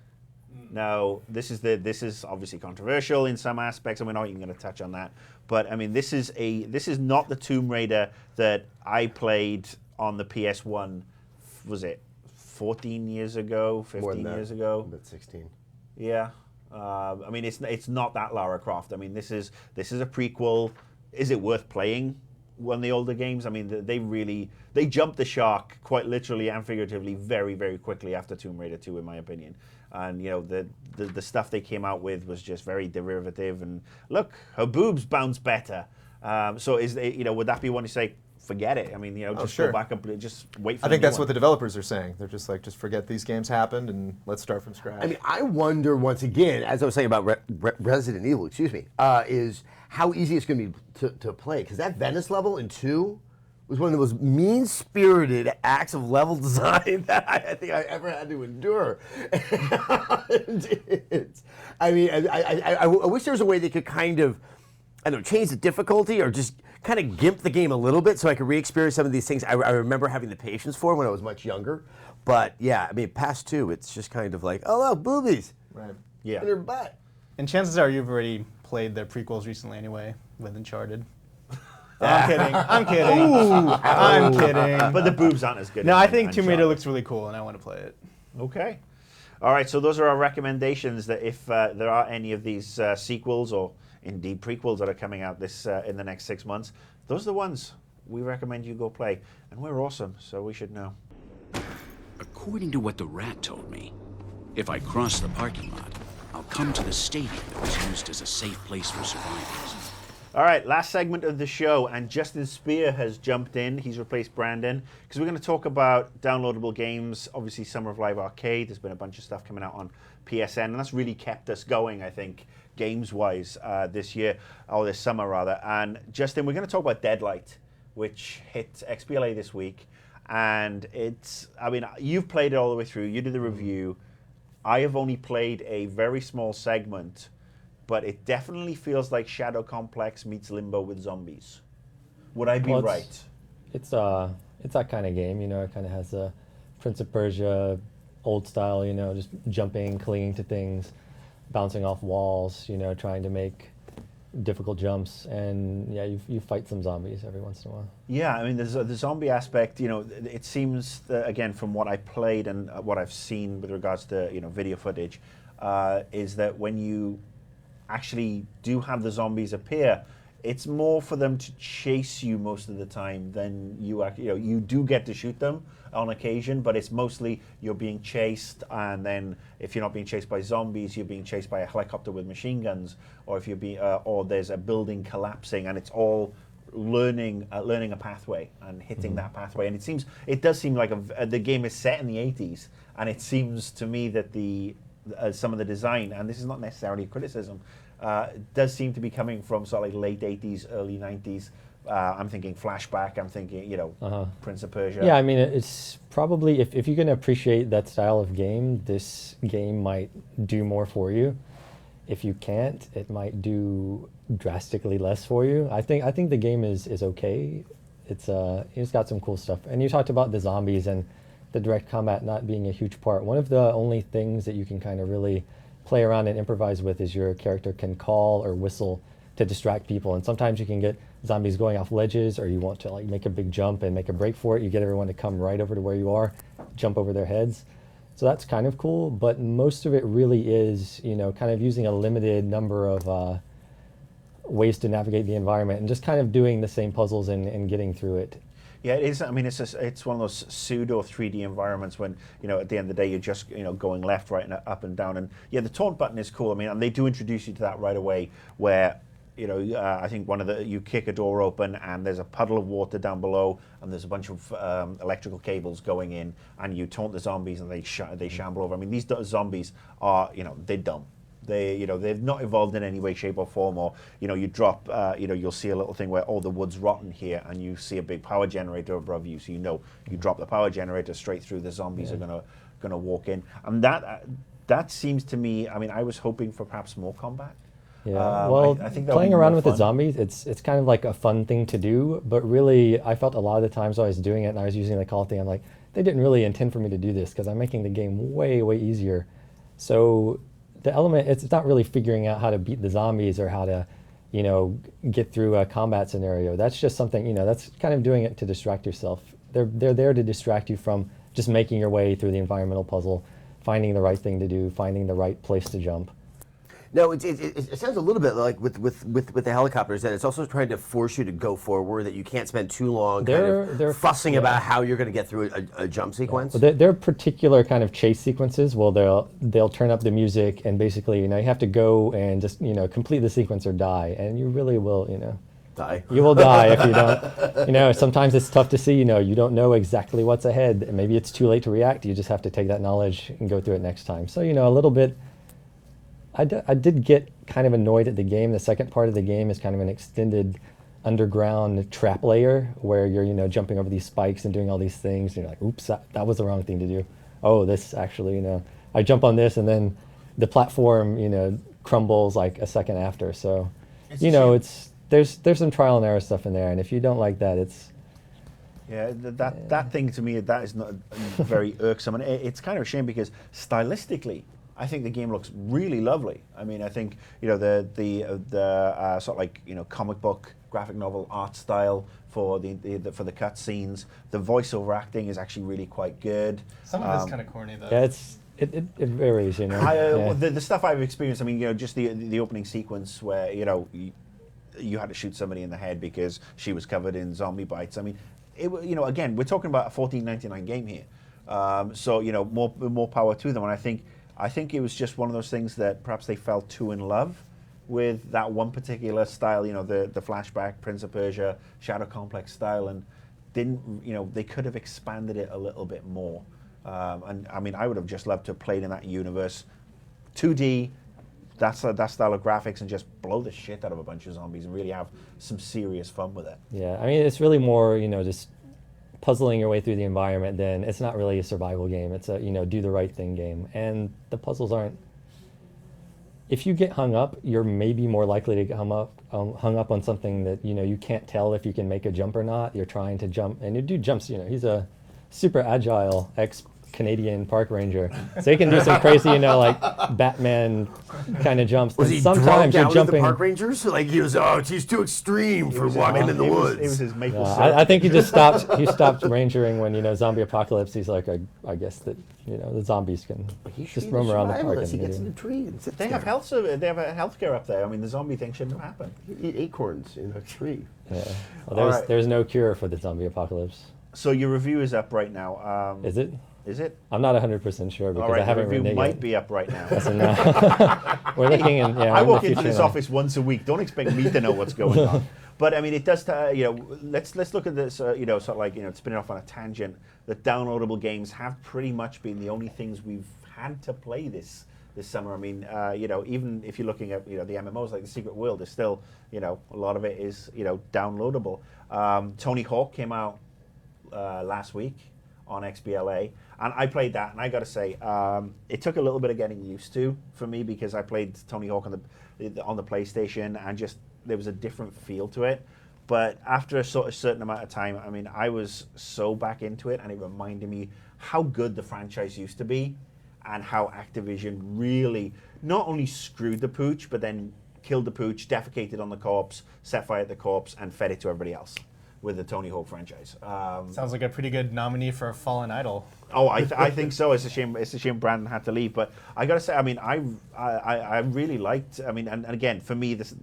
Now, this is obviously controversial in some aspects, and we're not even going to touch on that. But I mean, this is not the Tomb Raider that I played on the PS1. Was it 14 years ago, 15 years ago? About 16. Yeah. I mean, it's not that Lara Croft. I mean, this is a prequel. Is it worth playing one of the older games? I mean, they jumped the shark quite literally and figuratively very, very quickly after Tomb Raider 2, in my opinion. And the stuff they came out with was just very derivative. And look, her boobs bounce better. So would that be one to say forget it. I mean, just sure. go back and just wait for I think the new that's what the developers are saying. They're just like, just forget these games happened and let's start from scratch. I mean, I wonder once again, as I was saying about Resident Evil, is how easy it's going to be to play. Because that Venice level in 2 was one of the most mean-spirited acts of level design that I think I ever had to endure. I wish there was a way they could kind of, I don't know, change the difficulty or just kind of gimp the game a little bit so I could re-experience some of these things I remember having the patience for when I was much younger. But yeah, I mean, past 2, it's just kind of like, oh, look, boobies. Right. Yeah. In her butt. And chances are you've already played the prequels recently anyway with Uncharted. I'm kidding. I'm kidding. I'm kidding. But the boobs aren't as good. No, as I think Tomb Raider Uncharted. looks really cool, and I want to play it. Okay. All right, so those are our recommendations that if there are any of these sequels or indeed prequels that are coming out this in the next 6 months, those are the ones we recommend you go play. And we're awesome, so we should know. According to what the rat told me, if I cross the parking lot, I'll come to the stadium that was used as a safe place for survivors. All right, last segment of the show, and Justin Spear has jumped in. He's replaced Brandon, because we're going to talk about downloadable games. Obviously, Summer of Live Arcade. There's been a bunch of stuff coming out on PSN, and that's really kept us going, I think, games-wise, this year, or this summer, rather. And Justin, we're going to talk about Deadlight, which hit XBLA this week. And it's, I mean, you've played it all the way through. You did the review. I have only played a very small segment, but it definitely feels like Shadow Complex meets Limbo with zombies. Would I be right? It's that kind of game, it kind of has a Prince of Persia, old style, just jumping, clinging to things, bouncing off walls, trying to make difficult jumps, and yeah, you fight some zombies every once in a while. Yeah, I mean, there's the zombie aspect. It seems that, again, from what I played and what I've seen with regards to video footage, is that when you actually do have the zombies appear, it's more for them to chase you most of the time than you actually, you do get to shoot them on occasion, but it's mostly you're being chased, and then if you're not being chased by zombies, you're being chased by a helicopter with machine guns, or if you're being, or there's a building collapsing, and it's all learning a pathway and hitting that pathway. And it does seem like the game is set in the 80s, and it seems to me that some of the design, and this is not necessarily a criticism, does seem to be coming from sort of like late 80s, early 90s. I'm thinking Flashback, I'm thinking, Prince of Persia. Yeah, I mean, it's probably, if you can appreciate that style of game, this game might do more for you. If you can't, it might do drastically less for you. I think the game is okay. It's got some cool stuff. And you talked about the zombies and the direct combat not being a huge part. One of the only things that you can kind of really play around and improvise with is your character can call or whistle to distract people. And sometimes you can get zombies going off ledges, or you want to like make a big jump and make a break for it. You get everyone to come right over to where you are, jump over their heads. So that's kind of cool, but most of it really is, kind of using a limited number of ways to navigate the environment and just kind of doing the same puzzles and getting through it. Yeah, it is. I mean, it's one of those pseudo 3D environments when, at the end of the day, you're just, going left, right, and up and down. And yeah, the taunt button is cool. I mean, and they do introduce you to that right away where, I think you kick a door open and there's a puddle of water down below and there's a bunch of electrical cables going in, and you taunt the zombies and they shamble over. I mean, these zombies are, they're dumb. They've not evolved in any way, shape, or form. Or you drop, you'll see a little thing where the wood's rotten here, and you see a big power generator above you. So you drop the power generator straight through. The zombies are gonna walk in, and that seems to me. I mean, I was hoping for perhaps more combat. Yeah, well, I think playing around with fun. the zombies, it's kind of like a fun thing to do. But really, I felt a lot of the times I was doing it and I was using the call thing, I'm like, they didn't really intend for me to do this because I'm making the game way, way easier. So the element, it's not really figuring out how to beat the zombies or how to, get through a combat scenario. That's just something, that's kind of doing it to distract yourself. They're there to distract you from just making your way through the environmental puzzle, finding the right thing to do, finding the right place to jump. No, it sounds a little bit like with the helicopters that it's also trying to force you to go forward, that you can't spend too long they're fussing about how you're going to get through a jump sequence. Well, there are particular kind of chase sequences. Well, they'll turn up the music and basically, you have to go and just complete the sequence or die, and you really will, Die. You will die if you don't. You know, sometimes it's tough to see. You know, you don't know exactly what's ahead. And maybe it's too late to react. You just have to take that knowledge and go through it next time. So, you know, a little bit. I did get kind of annoyed at the game. The second part of the game is kind of an extended underground trap layer where you're, you know, jumping over these spikes and doing all these things. And you're like, oops, that was the wrong thing to do. Oh, this actually, you know, I jump on this and then the platform, you know, crumbles like a second after. So, you know, there's some trial and error stuff in there. And if you don't like that, it's... Yeah, that thing to me, that is not very irksome. And it's kind of a shame because stylistically, I think the game looks really lovely. I mean, I think, you know, the sort of like, you know, comic book, graphic novel art style for the cutscenes. The voiceover acting is actually really quite good. Some of it's kind of corny though. Yeah, it varies, you know. The stuff I've experienced, I mean, you know, just the opening sequence where, you know, you had to shoot somebody in the head because she was covered in zombie bites. I mean, you know, again, we're talking about a $14.99 game here. So, you know, more power to them. And I think it was just one of those things that perhaps they fell too in love with that one particular style, you know, the flashback, Prince of Persia, Shadow Complex style, and didn't, you know, they could have expanded it a little bit more. And I mean, I would have just loved to have played in that universe, 2D, that style of graphics, and just blow the shit out of a bunch of zombies and really have some serious fun with it. Yeah, I mean, it's really more, you know, just puzzling your way through the environment. Then it's not really a survival game. It's a, you know, do the right thing game. And the puzzles aren't... If you get hung up, you're maybe more likely to get hung up on something that, you know, you can't tell if you can make a jump or not. You're trying to jump, and your dude jumps, you know, he's a super agile ex-Canadian park ranger. So he can do some crazy, you know, like Batman kind of jumps. Was and he sometimes drunk you're out with jumping. the park rangers? Like he was, oh, he's too extreme for walking in the woods. It was his maple syrup. I think he just stopped. He stopped rangering when, you know, zombie apocalypse. He's like, I guess that, you know, the zombies can just roam around the park. He And gets in the tree and sits They have there. they have a healthcare up there. I mean, the zombie thing shouldn't have happened. He eat acorns in a tree. Yeah. Well, All right. there's no cure for the zombie apocalypse. So your review is up right now. Is it? Is it? I'm not 100% sure because All right, I haven't the review reneged might yet. be up right now. So now we're looking in. Yeah, I in the walk into future this now. office once a week. Don't expect me to know what's going on. But I mean, it does. You know, let's look at this. You know, sort of like, you know, spinning off on a tangent. The downloadable games have pretty much been the only things we've had to play this summer. I mean, you know, even if you're looking at, you know, the MMOs like the Secret World, is still, you know, a lot of it is, you know, downloadable. Tony Hawk came out last week on XBLA, and I played that, and I got to say, it took a little bit of getting used to for me because I played Tony Hawk on the PlayStation, and just there was a different feel to it. But after a certain amount of time, I mean, I was so back into it, and it reminded me how good the franchise used to be, and how Activision really not only screwed the pooch, but then killed the pooch, defecated on the corpse, set fire to the corpse, and fed it to everybody else with the Tony Hawk franchise. Sounds like a pretty good nominee for a Fallen Idol. Oh, I think so. It's a shame. It's a shame Brandon had to leave. But I gotta say, I mean, I really liked. I mean, and again, for me, this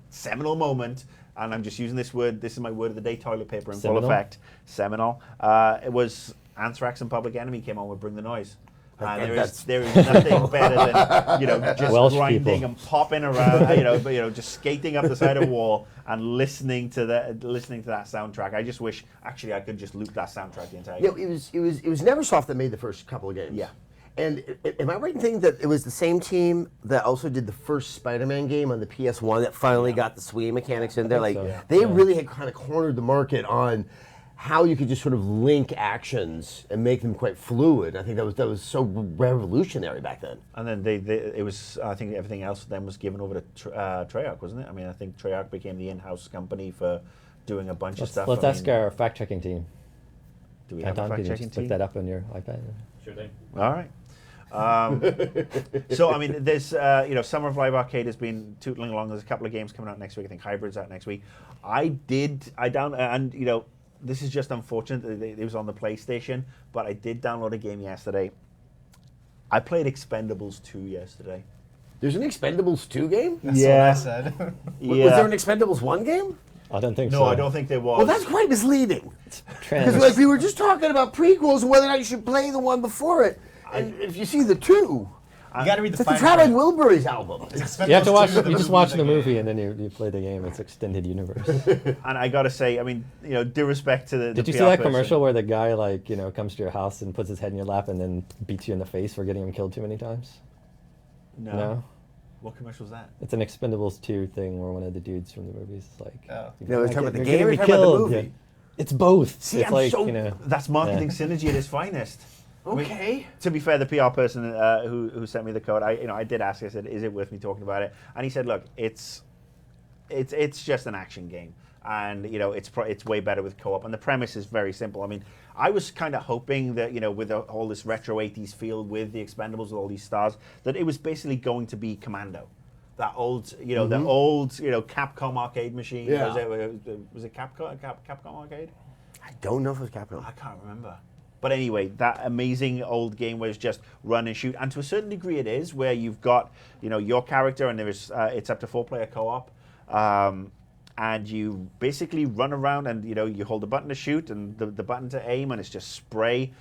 seminal moment, and I'm just using this word. This is my word of the day: toilet paper in full effect. Seminal. It was Anthrax and Public Enemy came on with "Bring the Noise." And there is nothing better than, you know, just Welsh grinding people. and popping around, you know, just skating up the side of a wall and listening to that soundtrack. I just wish actually I could just loop that soundtrack the entire game. You know, it was Neversoft that made the first couple of games. Yeah. And am I right in thinking that it was the same team that also did the first Spider-Man game on the PS1 that finally got the swinging mechanics in there? Like, so. Yeah. they really had kind of cornered the market on how you could just sort of link actions and make them quite fluid. I think that was so revolutionary back then. And then it was, I think everything else then was given over to Treyarch, wasn't it? I mean, I think Treyarch became the in-house company for doing a bunch of stuff. Let's I ask mean, our fact-checking team. do we have a Anton, can you fact-checking just look team? that up on your iPad? Sure thing. All right. So I mean, there's you know, Summer of Live Arcade has been tootling along. There's a couple of games coming out next week. I think Hybrid's out next week. And you know, this is just unfortunate that it was on the PlayStation, but I did download a game yesterday. I played Expendables 2 yesterday. There's an Expendables 2 game? That's what I said. Was there an Expendables 1 game? I don't think so. No, I don't think there was. Well, that's quite misleading. Trans- Because like, we were just talking about prequels and whether or not you should play the one before it. And if you see the 2... You got to read the It's the fine Traveling print. Wilburys album. You have to watch. Expendables 2, You the just watch the game. movie and then you play the game. It's extended universe. And I gotta say, I mean, due respect to the Did you PR see that person. commercial where the guy comes to your house and puts his head in your lap and then beats you in the face for getting him killed too many times? No. What commercial was that? It's an Expendables 2 thing where one of the dudes from the movie is like, Oh. No, we're talking about the "You're game, getting we're me talking about the killed." movie. Yeah. It's both. See, it's I'm like, so. That's marketing synergy at its finest. I mean, Okay. to be fair, the PR person who sent me the code, I did ask. I said, "Is it worth me talking about it?" And he said, "Look, it's just an action game, and it's way better with co-op. And the premise is very simple. I mean, I was kind of hoping that with all this retro '80s feel with the Expendables with all these stars, that it was basically going to be Commando, that old the old Capcom arcade machine. Yeah. Was it Capcom arcade? I don't know if it was Capcom. I can't remember. But anyway, that amazing old game where it's just run and shoot, and to a certain degree it is, where you've got your character, and there's it's up to 4-player co-op, and you basically run around, and you hold the button to shoot and the button to aim, and it's just spray.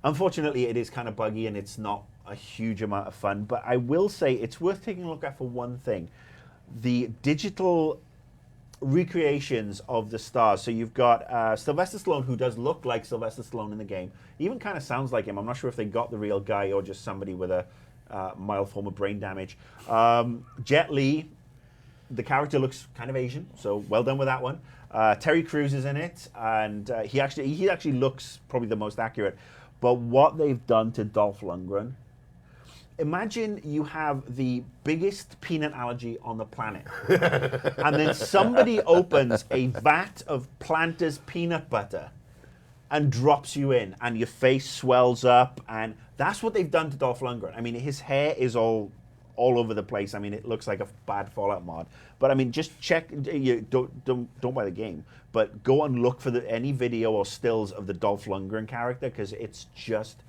Unfortunately, it is kind of buggy and it's not a huge amount of fun. But I will say it's worth taking a look at for one thing: the digital recreations of the stars. So you've got Sylvester Stallone, who does look like Sylvester Stallone in the game. Even kind of sounds like him. I'm not sure if they got the real guy or just somebody with a mild form of brain damage. Jet Li, the character looks kind of Asian, so well done with that one. Terry Crews is in it, and he actually looks probably the most accurate. But what they've done to Dolph Lundgren, imagine you have the biggest peanut allergy on the planet, and then somebody opens a vat of Planters peanut butter and drops you in, and your face swells up, and that's what they've done to Dolph Lundgren. I mean, his hair is all over the place. I mean, it looks like a bad Fallout mod. But I mean, just check. You don't buy the game, but go and look for any video or stills of the Dolph Lundgren character, because it's just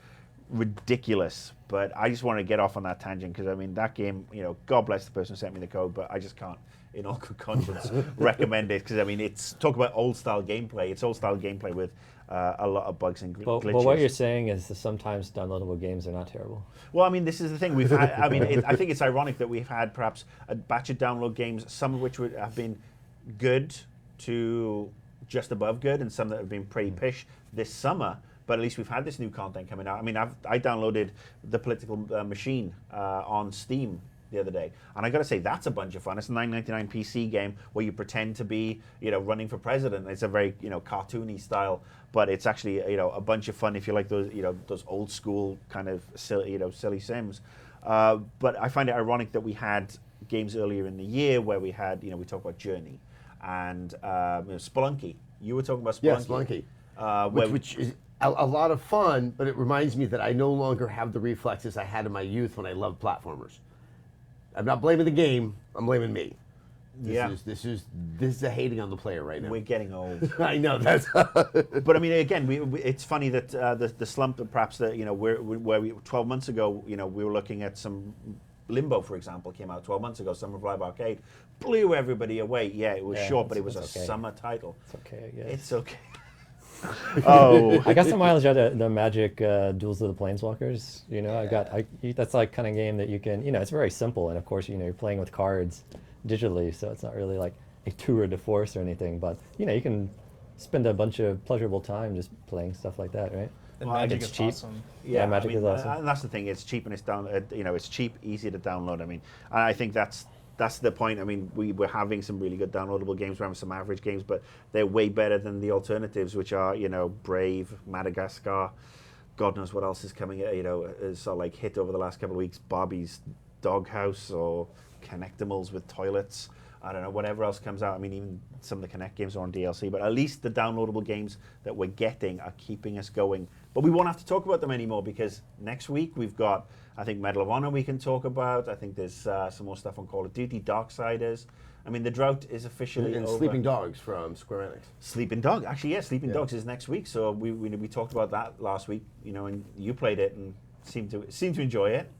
ridiculous. But I just want to get off on that tangent, because I mean, that game, God bless the person who sent me the code, but I just can't, in all good conscience, recommend it, because I mean, it's talk about old style gameplay. It's old style gameplay with a lot of bugs and glitches. But what you're saying is that sometimes downloadable games are not terrible. Well, I mean, this is the thing we've had. I mean, I think it's ironic that we've had perhaps a batch of download games, some of which have been good to just above good, and some that have been pretty pish this summer. But at least we've had this new content coming out. I mean, I downloaded The Political Machine on Steam the other day, and I got to say that's a bunch of fun. It's a $9.99 PC game where you pretend to be, running for president. It's a very, cartoony style, but it's actually, a bunch of fun if you like those, those old school kind of silly Sims. But I find it ironic that we had games earlier in the year where we had, we talked about Journey and Spelunky. You were talking about Spelunky. Yeah, Spelunky. Which is a lot of fun, but it reminds me that I no longer have the reflexes I had in my youth when I loved platformers. I'm not blaming the game. I'm blaming me. This is a hating on the player right now. We're getting old. I know that's. But I mean, again, it's funny that the slump that perhaps that where we 12 months ago, we were looking at some Limbo, for example, came out 12 months ago. Summer of Live Arcade blew everybody away. Yeah, it was short, but it was a summer title. It's okay, I guess. It's okay. Oh, I got some mileage out of the Magic Duels of the Planeswalkers. That's like kind of game that you can, it's very simple, and of course, you're playing with cards digitally, so it's not really like a tour de force or anything, but you can spend a bunch of pleasurable time just playing stuff like that, right? And Well, Magic it's is cheap. awesome. Yeah, Magic is awesome. And that's the thing. It's cheap and it's it's cheap, easy to download. I mean, and I think that's the point. I mean, we're having some really good downloadable games. We're having some average games, but they're way better than the alternatives, which are Brave, Madagascar, God knows what else is coming. Is sort of like hit over the last couple of weeks. Barbie's Doghouse or Connectimals with toilets. I don't know, whatever else comes out. I mean, even some of the Kinect games are on DLC, but at least the downloadable games that we're getting are keeping us going. But we won't have to talk about them anymore, because next week we've got, I think, Medal of Honor we can talk about. I think there's some more stuff on Call of Duty, Darksiders. I mean, the drought is officially and over. Sleeping Dogs from Square Enix. Sleeping Dog, actually, yeah, Sleeping Dogs is next week. So we talked about that last week, and you played it and seemed to enjoy it.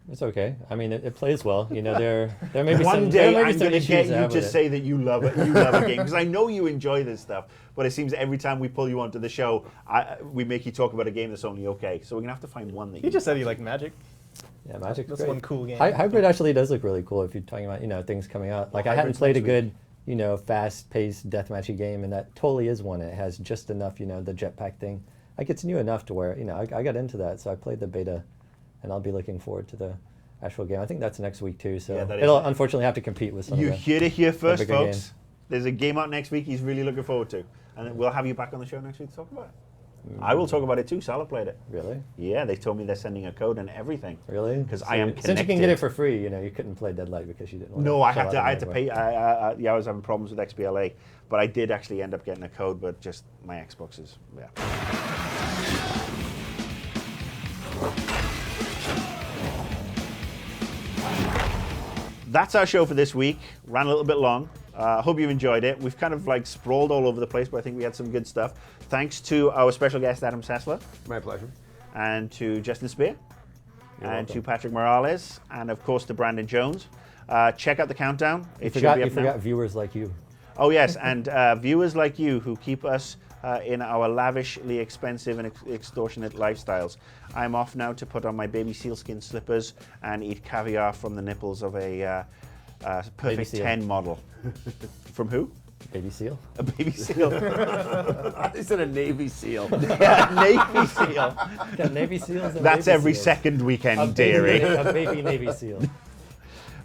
It's okay. I mean, it plays well. There may be One some. day there may I'm be some going to issues get I you have to with it. say that you love it. You love a game, because I know you enjoy this stuff. But it seems every time we pull you onto the show, we make you talk about a game that's only okay. So we're gonna have to find one that He just said he liked Magic. Yeah, Magic's That's great. one cool game. Hybrid actually does look really cool if you're talking about things coming out. Like I hadn't Hybrid's played a next good fast-paced deathmatchy game, and that totally is one. It has just enough the jetpack thing. Like it's new enough to where I got into that, so I played the beta, and I'll be looking forward to the actual game. I think that's next week too, so Yeah, it'll unfortunately have to compete with some You of the hear it here first, bigger folks. games. There's a game out next week he's really looking forward to. And then we'll have you back on the show next week to talk about it. I will talk about it too. Salah played it. Really? Yeah, they told me they're sending a code and everything. Really? Because I am Since you can get it for free, you couldn't play Deadlight because you didn't want No, to. I had to pay. I was having problems with XBLA, but I did actually end up getting a code. But just my Xbox is That's our show for this week. Ran a little bit long. Hope you've enjoyed it. We've kind of like sprawled all over the place, but I think we had some good stuff. Thanks to our special guest Adam Sessler, My pleasure. and to Justin Spear, and to Patrick Morales, and of course to Brandon Jones. Check out the countdown. You It should be up now. forgot viewers like you. Oh yes, and viewers like you who keep us in our lavishly expensive and extortionate lifestyles. I'm off now to put on my baby sealskin slippers and eat caviar from the nipples of a perfect seal. 10 model. From who? Baby seal. A baby seal. He said a Navy SEAL. Yeah, Navy seal. Got Navy seals. And That's baby every seals. second weekend, A dearie. baby Navy seal.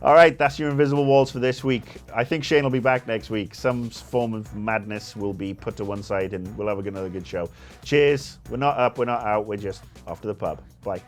All right, that's your invisible walls for this week. I think Shane will be back next week. Some form of madness will be put to one side and we'll have another good show. Cheers. We're not up, we're not out, we're just off to the pub. Bye.